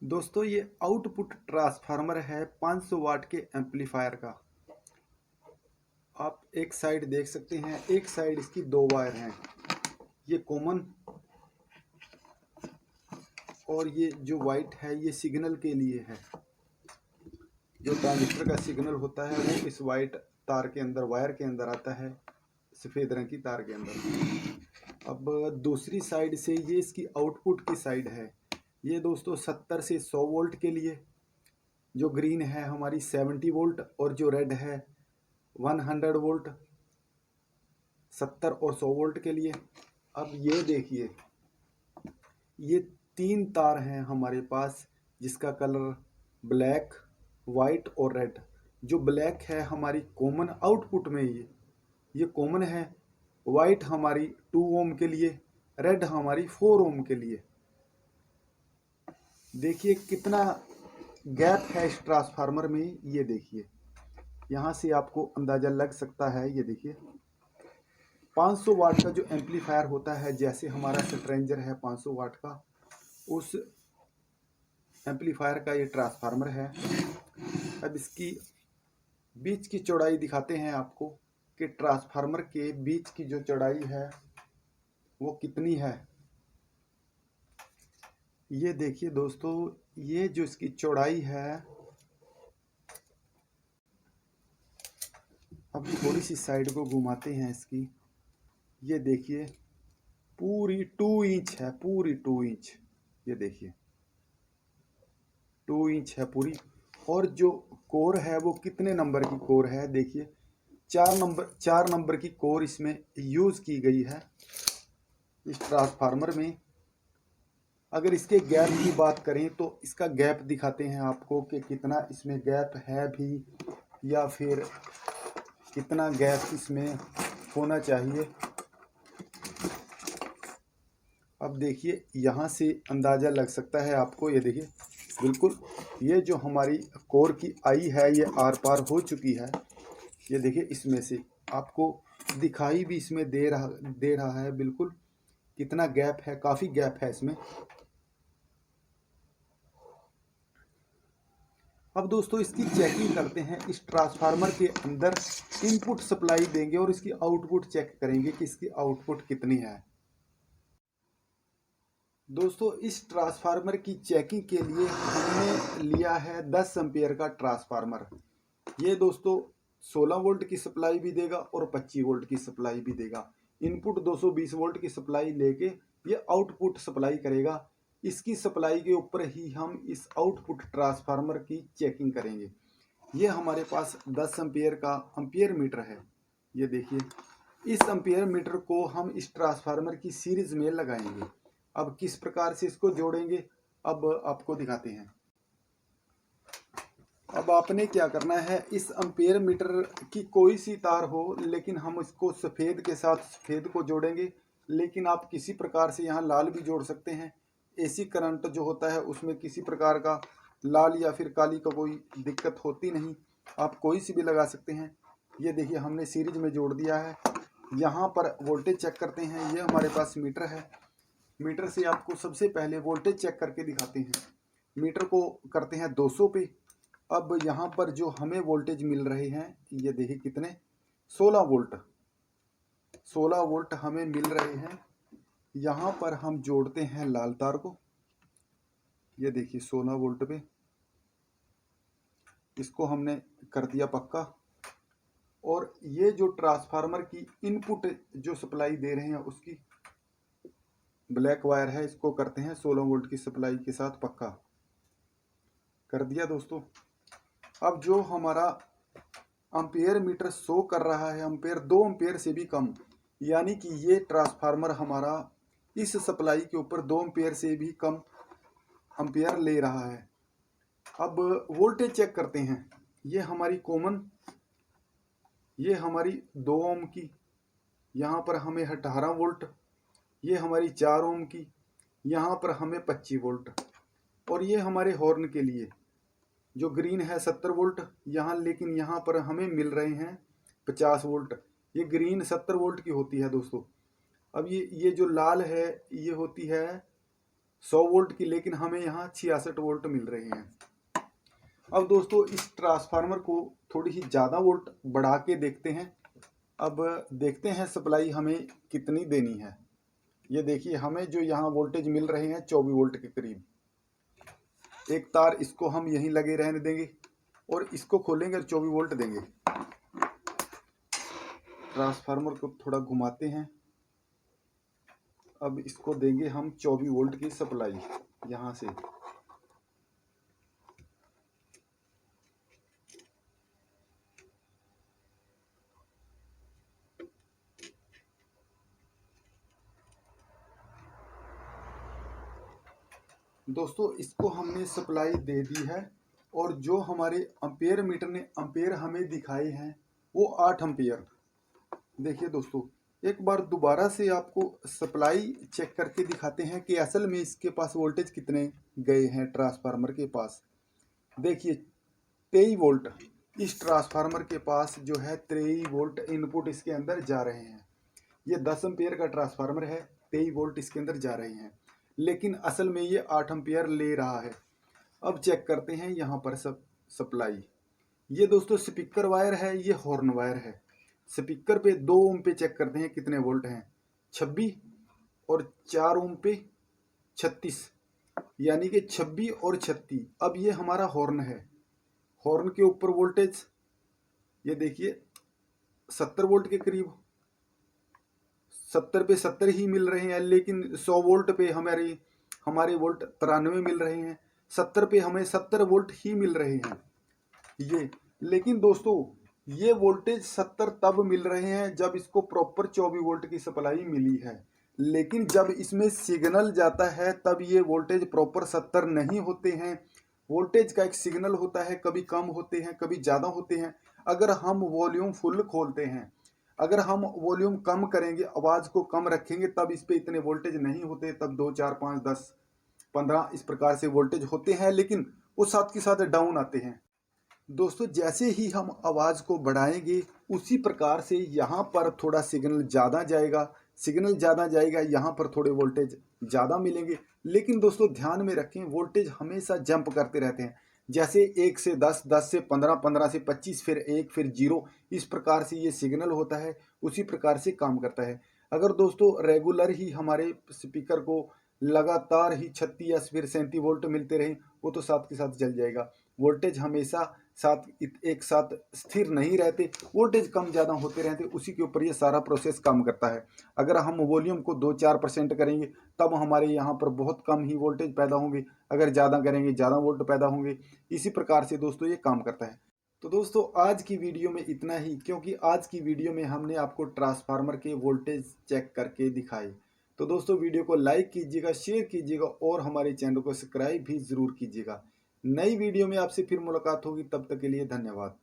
दोस्तों ये output transformer है 500 वाट के एम्पलीफायर का। आप एक साइड देख सकते हैं, एक साइड इसकी दो वायर हैं, ये कॉमन और ये जो वाइट है ये सिग्नल के लिए है। जो ट्रांजिस्टर का सिग्नल होता है वो इस वाइट तार के अंदर, वायर के अंदर आता है, सफ़ेद रंग की तार के अंदर। अब दूसरी साइड से ये इसकी आउटपुट की साइड है। ये दोस्तों 70 से 100 वोल्ट के लिए, जो ग्रीन है हमारी 70 वोल्ट और जो रेड है 100 वोल्ट, 70 और 100 वोल्ट के लिए। अब ये देखिए, ये तीन तार हैं हमारे पास जिसका कलर ब्लैक, वाइट और रेड। जो ब्लैक है हमारी कॉमन आउटपुट में, ये कॉमन है। वाइट हमारी 2 ओम के लिए, रेड हमारी 4 ओम के लिए। देखिए कितना गैप है इस ट्रांसफार्मर में, ये देखिए यहाँ से आपको अंदाज़ा लग सकता है। ये देखिए 500 वाट का जो एम्पलीफायर होता है, जैसे हमारा स्ट्रेंजर है 500 वाट का, उस एम्पलीफायर का ये ट्रांसफार्मर है। अब इसकी बीच की चौड़ाई दिखाते हैं आपको कि ट्रांसफार्मर के बीच की जो चौड़ाई है वो कितनी है। ये देखिए दोस्तों, ये जो इसकी चौड़ाई है, अब थोड़ी सी साइड को घुमाते हैं इसकी। ये देखिए पूरी 2 इंच है, पूरी 2 इंच। ये देखिए 2 इंच है पूरी। और जो कोर है वो कितने नंबर की कोर है, देखिए 4 नंबर की कोर इसमें यूज़ की गई है इस ट्रांसफार्मर में। अगर इसके गैप की बात करें तो इसका गैप दिखाते हैं आपको कि कितना इसमें गैप है भी, या फिर कितना गैप इसमें होना चाहिए। अब देखिए यहाँ से अंदाज़ा लग सकता है आपको। ये देखिए बिल्कुल, ये जो हमारी कोर की आई है ये आर पार हो चुकी है। ये देखिए इसमें से आपको दिखाई भी इसमें दे रहा है बिल्कुल कितना गैप है, काफ़ी गैप है इसमें। अब दोस्तों इसकी चेकिंग करते हैं। इस ट्रांसफार्मर के अंदर इनपुट सप्लाई देंगे और इसकी आउटपुट चेक करेंगे कि इसकी आउटपुट कितनी है। दोस्तों इस ट्रांसफार्मर की चेकिंग के लिए हमने लिया है 10 एम्पियर का ट्रांसफार्मर। ये दोस्तों 16 वोल्ट की सप्लाई भी देगा और 25 वोल्ट की सप्लाई भी देगा। इनपुट 220 वोल्ट की सप्लाई लेके ये आउटपुट सप्लाई करेगा। इसकी सप्लाई के ऊपर ही हम इस आउटपुट ट्रांसफार्मर की चेकिंग करेंगे। ये हमारे पास 10 एम्पियर का एम्पियर मीटर है। ये देखिए इस एम्पियर मीटर को हम इस ट्रांसफार्मर की सीरीज में लगाएंगे। अब किस प्रकार से इसको जोड़ेंगे अब आपको दिखाते हैं। अब आपने क्या करना है, इस एम्पियर मीटर की कोई सी तार हो, लेकिन हम इसको सफ़ेद के साथ सफ़ेद को जोड़ेंगे। लेकिन आप किसी प्रकार से यहाँ लाल भी जोड़ सकते हैं। एसी करंट जो होता है उसमें किसी प्रकार का लाल या फिर काली का कोई दिक्कत होती नहीं, आप कोई सी भी लगा सकते हैं। ये देखिए हमने सीरीज में जोड़ दिया है। यहाँ पर वोल्टेज चेक करते हैं। ये हमारे पास मीटर है। मीटर से आपको सबसे पहले वोल्टेज चेक करके दिखाते हैं। मीटर को करते हैं 200 पे। अब यहाँ पर जो हमें वोल्टेज मिल रहे हैं, ये देखिए कितने, 16 वोल्ट, 16 वोल्ट हमें मिल रहे हैं। यहाँ पर हम जोड़ते हैं लाल तार को। ये देखिए 16 वोल्ट पे इसको हमने कर दिया पक्का। और ये जो ट्रांसफार्मर की इनपुट जो सप्लाई दे रहे हैं उसकी ब्लैक वायर है, इसको करते हैं 16 वोल्ट की सप्लाई के साथ पक्का कर दिया दोस्तों। अब जो हमारा एम्पियर मीटर शो कर रहा है एम्पियर, 2 एम्पियर से भी कम, यानी कि ये ट्रांसफार्मर हमारा इस सप्लाई के ऊपर 2 एम्पियर से भी कम एम्पियर ले रहा है। अब वोल्टेज चेक करते हैं। ये हमारी कॉमन, ये हमारी 2 ओम की, यहाँ पर हमें 18 वोल्ट, ये हमारी 4 ओम की, यहाँ पर हमें 25 वोल्ट। और ये हमारे हॉर्न के लिए जो ग्रीन है 70 वोल्ट यहाँ, लेकिन यहाँ पर हमें मिल रहे हैं 50 वोल्ट। ये ग्रीन 70 वोल्ट की होती है दोस्तों। अब ये जो लाल है ये होती है 100 वोल्ट की, लेकिन हमें यहाँ 66 वोल्ट मिल रहे हैं। अब दोस्तों इस ट्रांसफार्मर को थोड़ी ही ज़्यादा वोल्ट बढ़ा के देखते हैं। अब देखते हैं सप्लाई हमें कितनी देनी है। ये देखिए हमें जो यहाँ वोल्टेज मिल रहे हैं 24 वोल्ट के करीब। एक तार इसको हम यहीं लगे रहने देंगे और इसको खोलेंगे और 24 वोल्ट देंगे। ट्रांसफार्मर को थोड़ा घुमाते हैं। अब इसको देंगे हम 24 वोल्ट की सप्लाई यहाँ से। दोस्तों इसको हमने सप्लाई दे दी है और जो हमारे एम्पेयर मीटर ने एम्पेयर हमें दिखाए हैं वो 8 एम्पेयर। देखिए दोस्तों एक बार दोबारा से आपको सप्लाई चेक करके दिखाते हैं कि असल में इसके पास वोल्टेज कितने गए हैं ट्रांसफार्मर के पास। देखिए 23 वोल्ट इस ट्रांसफार्मर के पास जो है 23 वोल्ट इनपुट इसके अंदर जा रहे हैं। ये 10 एम्पेयर का ट्रांसफार्मर है, 23 वोल्ट इसके अंदर जा रहे हैं, लेकिन असल में ये 8 एम्पेयर ले रहा है। अब चेक करते हैं यहाँ पर सप्लाई। ये दोस्तों स्पीकर वायर है, ये हॉर्न वायर है। स्पीकर पे 2 ओम पे चेक करते हैं कितने वोल्ट हैं, 26 और 4 ओम पे 36, यानी कि 26 और 36। अब ये हमारा हॉर्न है, हॉर्न के ऊपर वोल्टेज ये देखिए 70 वोल्ट के करीब, 70 पे 70 ही मिल रहे हैं, लेकिन 100 वोल्ट पे हमारे वोल्ट 93 मिल रहे हैं। 70 पे हमें 70 वोल्ट ही मिल रहे हैं ये। लेकिन दोस्तों ये वोल्टेज 70 तब मिल रहे हैं जब इसको प्रॉपर 24 वोल्ट की सप्लाई मिली है, लेकिन जब इसमें सिग्नल जाता है तब ये वोल्टेज प्रॉपर 70 नहीं होते हैं। वोल्टेज का एक सिग्नल होता है, कभी कम होते हैं कभी ज़्यादा होते हैं। अगर हम वॉल्यूम फुल खोलते हैं, अगर हम वॉल्यूम कम करेंगे, आवाज़ को कम रखेंगे, तब इस पे इतने वोल्टेज नहीं होते। तब 2 4 5 10 15 इस प्रकार से वोल्टेज होते हैं, लेकिन वो साथ के साथ डाउन आते हैं। दोस्तों जैसे ही हम आवाज़ को बढ़ाएंगे उसी प्रकार से यहाँ पर थोड़ा सिग्नल ज़्यादा जाएगा, सिग्नल ज़्यादा जाएगा, यहाँ पर थोड़े वोल्टेज ज़्यादा मिलेंगे। लेकिन दोस्तों ध्यान में रखें वोल्टेज हमेशा जंप करते रहते हैं, जैसे 1 से 10, 10 से 15, 15 से 25, फिर 1, फिर 0, इस प्रकार से ये सिग्नल होता है, उसी प्रकार से काम करता है। अगर दोस्तों रेगुलर ही हमारे स्पीकर को लगातार ही 36 या फिर 37 वोल्ट मिलते रहें, वो तो साथ के साथ जल जाएगा। वोल्टेज हमेशा एक साथ स्थिर नहीं रहते, वोल्टेज कम ज़्यादा होते रहते, उसी के ऊपर ये सारा प्रोसेस काम करता है। अगर हम वॉल्यूम को 2-4% करेंगे तब हमारे यहाँ पर बहुत कम ही वोल्टेज पैदा होंगे, अगर ज़्यादा करेंगे ज़्यादा वोल्ट पैदा होंगे। इसी प्रकार से दोस्तों ये काम करता है। तो दोस्तों आज की वीडियो में इतना ही, क्योंकि आज की वीडियो में हमने आपको ट्रांसफार्मर के वोल्टेज चेक करके दिखाए। तो दोस्तों वीडियो को लाइक कीजिएगा, शेयर कीजिएगा और हमारे चैनल को सब्सक्राइब भी ज़रूर कीजिएगा। नई वीडियो में आपसे फिर मुलाकात होगी, तब तक के लिए धन्यवाद।